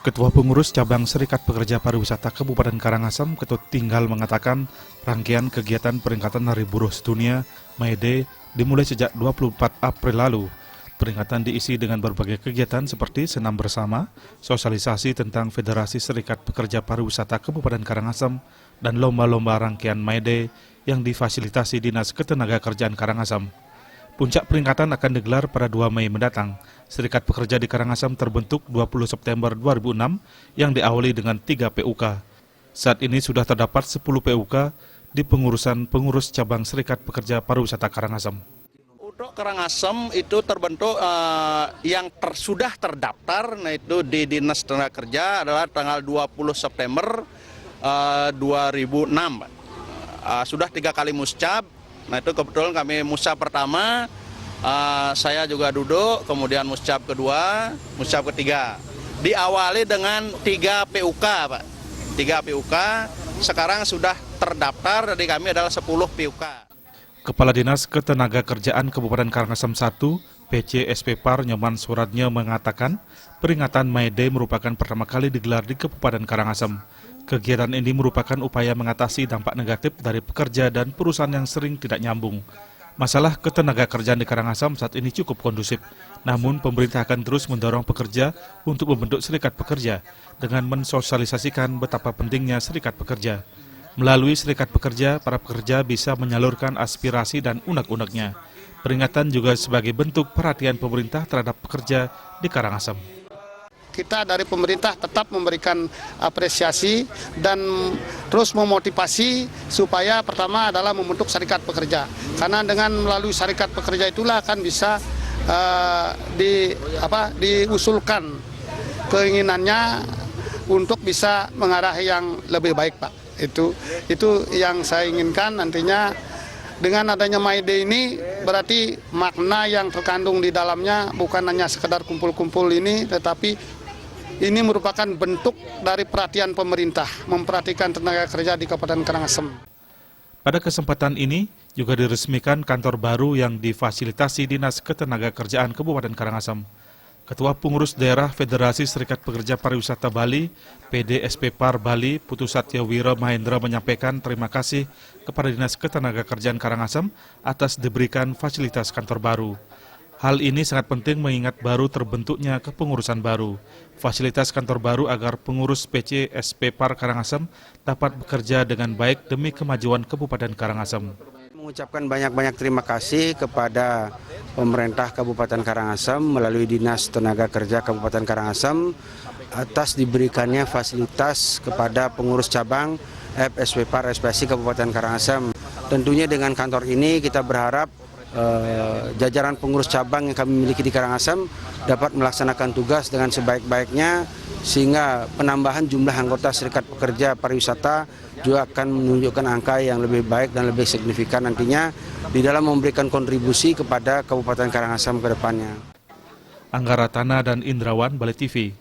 Ketua Pengurus Cabang Serikat Pekerja Pariwisata Kabupaten Karangasem, Ketut Tinggal mengatakan rangkaian kegiatan peringatan Hari Buruh Sedunia May Day dimulai sejak 24 April lalu. Peringatan diisi dengan berbagai kegiatan seperti senam bersama, sosialisasi tentang Federasi Serikat Pekerja Pariwisata Kabupaten Karangasem, dan lomba-lomba rangkaian May Day yang difasilitasi Dinas Ketenagakerjaan Karangasem. Puncak peringatan akan digelar pada 2 Mei mendatang. Serikat Pekerja di Karangasem terbentuk 20 September 2006 yang diawali dengan 3 PUK. Saat ini sudah terdapat 10 PUK di pengurusan pengurus cabang Serikat Pekerja Pariwisata Karangasem. Untuk Karangasem itu terbentuk yang sudah terdaftar, nah itu di Dinas Tenaga Kerja adalah tanggal 20 September 2006. Sudah 3 kali muscab. Nah itu kebetulan kami muscab pertama, saya juga duduk, kemudian muscab kedua, muscab ketiga. Diawali dengan 3 PUK, Pak. 3 PUK, sekarang sudah terdaftar, dari kami adalah 10 PUK. Kepala Dinas Ketenagakerjaan Kabupaten Karangasem 1, PC SPPAR Nyoman Suradnya mengatakan, peringatan May Day merupakan pertama kali digelar di Kabupaten Karangasem. Kegiatan ini merupakan upaya mengatasi dampak negatif dari pekerja dan perusahaan yang sering tidak nyambung. Masalah ketenagakerjaan di Karangasem saat ini cukup kondusif, namun pemerintah akan terus mendorong pekerja untuk membentuk serikat pekerja dengan mensosialisasikan betapa pentingnya serikat pekerja. Melalui serikat pekerja, para pekerja bisa menyalurkan aspirasi dan unek-uneknya. Peringatan juga sebagai bentuk perhatian pemerintah terhadap pekerja di Karangasem. Kita dari pemerintah tetap memberikan apresiasi dan terus memotivasi supaya pertama adalah membentuk serikat pekerja. Karena dengan melalui serikat pekerja itulah akan bisa diusulkan keinginannya untuk bisa mengarah yang lebih baik, Pak. Itu yang saya inginkan nantinya. Dengan adanya May Day ini berarti makna yang terkandung di dalamnya bukan hanya sekedar kumpul-kumpul ini, tetapi ini merupakan bentuk dari perhatian pemerintah memperhatikan tenaga kerja di Kabupaten Karangasem. Pada kesempatan ini juga diresmikan kantor baru yang difasilitasi Dinas Ketenagakerjaan Kabupaten Karangasem. Ketua Pengurus Daerah Federasi Serikat Pekerja Pariwisata Bali, PD SPPAR Bali, Putu Satyawira Mahendra menyampaikan terima kasih kepada Dinas Ketenagakerjaan Karangasem atas diberikan fasilitas kantor baru. Hal ini sangat penting mengingat baru terbentuknya kepengurusan baru. Fasilitas kantor baru agar pengurus PC SPPAR Karangasem dapat bekerja dengan baik demi kemajuan Kabupaten Karangasem. Mengucapkan banyak-banyak terima kasih kepada pemerintah Kabupaten Karangasem melalui Dinas Tenaga Kerja Kabupaten Karangasem atas diberikannya fasilitas kepada pengurus cabang FSPPAR SPSI Kabupaten Karangasem. Tentunya dengan kantor ini kita berharap jajaran pengurus cabang yang kami miliki di Karangasem dapat melaksanakan tugas dengan sebaik-baiknya sehingga penambahan jumlah anggota Serikat Pekerja Pariwisata juga akan menunjukkan angka yang lebih baik dan lebih signifikan nantinya di dalam memberikan kontribusi kepada Kabupaten Karangasem ke depannya. Anggaratana dan Indrawan, Bali TV.